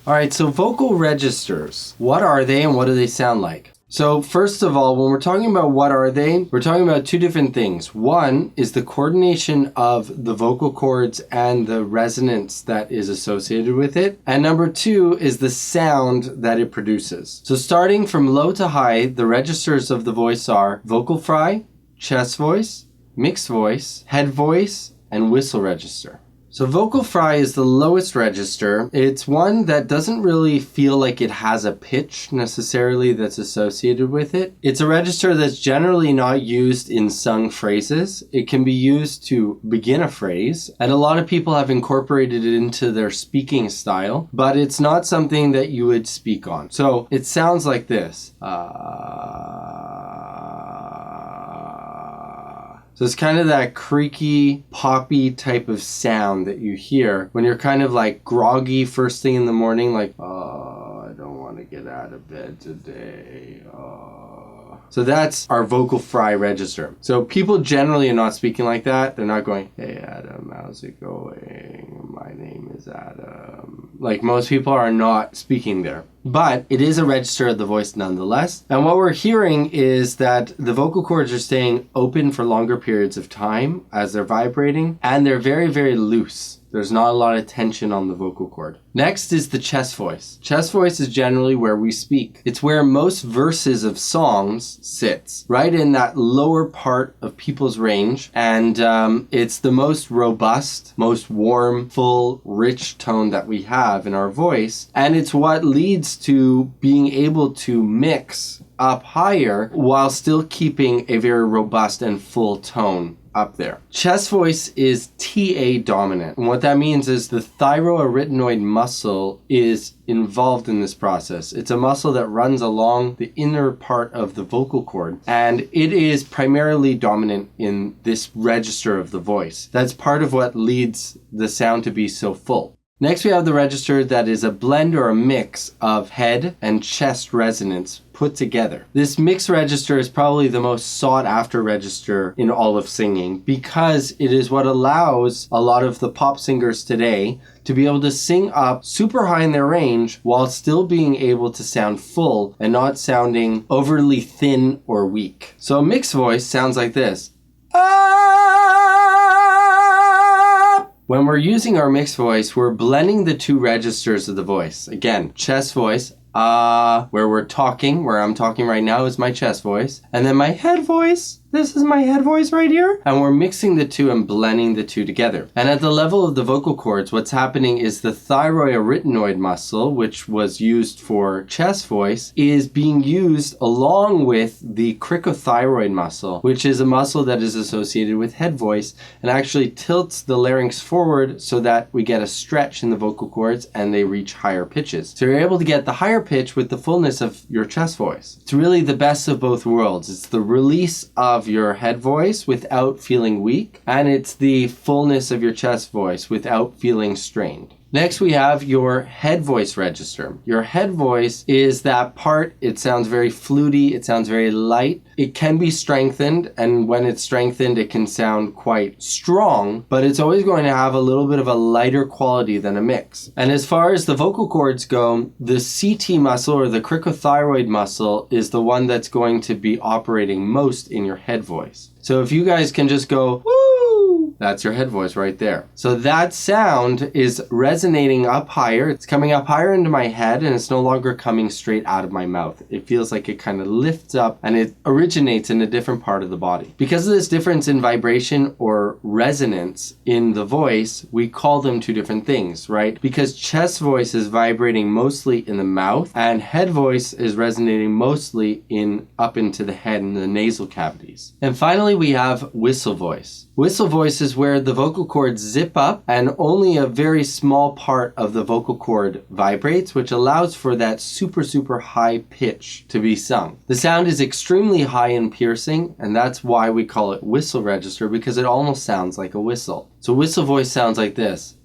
All right, so vocal registers. What are they and what do they sound like? So first of all, when we're talking about what are they, we're talking about two different things. One is the coordination of the vocal cords and the resonance that is associated with it. And number two is the sound that it produces. So starting from low to high, the registers of the voice are vocal fry, chest voice, mixed voice, head voice, and whistle register. So vocal fry is the lowest register. It's one that doesn't really feel like it has a pitch necessarily that's associated with it. It's a register that's generally not used in sung phrases. It can be used to begin a phrase, and a lot of people have incorporated it into their speaking style, but it's not something that you would speak on. So it sounds like this. So it's kind of that creaky, poppy type of sound that you hear when you're kind of like groggy first thing in the morning, like, oh, I don't want to get out of bed today. Oh. So that's our vocal fry register. So people generally are not speaking like that. They're not going, hey, Adam, how's it going? My name is Adam. Like most people are not speaking there. But it is a register of the voice nonetheless. And what we're hearing is that the vocal cords are staying open for longer periods of time as they're vibrating, and they're very, very loose. There's not a lot of tension on the vocal cord. Next is the chest voice. Chest voice is generally where we speak. It's where most verses of songs sits, right in that lower part of people's range. And it's the most robust, most warm, full, rich tone that we have in our voice. And it's what leads to being able to mix up higher while still keeping a very robust and full tone up there. Chest voice is TA dominant. And what that means is the thyroarytenoid muscle is involved in this process. It's a muscle that runs along the inner part of the vocal cord, and it is primarily dominant in this register of the voice. That's part of what leads the sound to be so full. Next, we have the register that is a blend or a mix of head and chest resonance put together. This mixed register is probably the most sought after register in all of singing because it is what allows a lot of the pop singers today to be able to sing up super high in their range while still being able to sound full and not sounding overly thin or weak. So a mixed voice sounds like this. When we're using our mixed voice, we're blending the two registers of the voice. Again, chest voice, where we're talking, where I'm talking right now is my chest voice. And then my head voice, this is my head voice right here. And we're mixing the two and blending the two together. And at the level of the vocal cords, what's happening is the thyroarytenoid muscle, which was used for chest voice, is being used along with the cricothyroid muscle, which is a muscle that is associated with head voice and actually tilts the larynx forward so that we get a stretch in the vocal cords and they reach higher pitches. So you're able to get the higher pitch with the fullness of your chest voice. It's really the best of both worlds. It's the release of your head voice without feeling weak, and it's the fullness of your chest voice without feeling strained. Next, we have your head voice register. Your head voice is that part, it sounds very fluty, it sounds very light. It can be strengthened, and when it's strengthened, it can sound quite strong, but it's always going to have a little bit of a lighter quality than a mix. And as far as the vocal cords go, the CT muscle or the cricothyroid muscle is the one that's going to be operating most in your head voice. So if you guys can just go, woo, that's your head voice right there. So that sound is resonating up higher. It's coming up higher into my head, and it's no longer coming straight out of my mouth. It feels like it kind of lifts up and it originates in a different part of the body. Because of this difference in vibration or resonance in the voice, we call them two different things, right? Because chest voice is vibrating mostly in the mouth, and head voice is resonating mostly up into the head and the nasal cavities. And finally, we have whistle voice. Whistle voice is where the vocal cords zip up and only a very small part of the vocal cord vibrates, which allows for that super, super high pitch to be sung. The sound is extremely high and piercing, and that's why we call it whistle register, because it almost sounds like a whistle. So whistle voice sounds like this.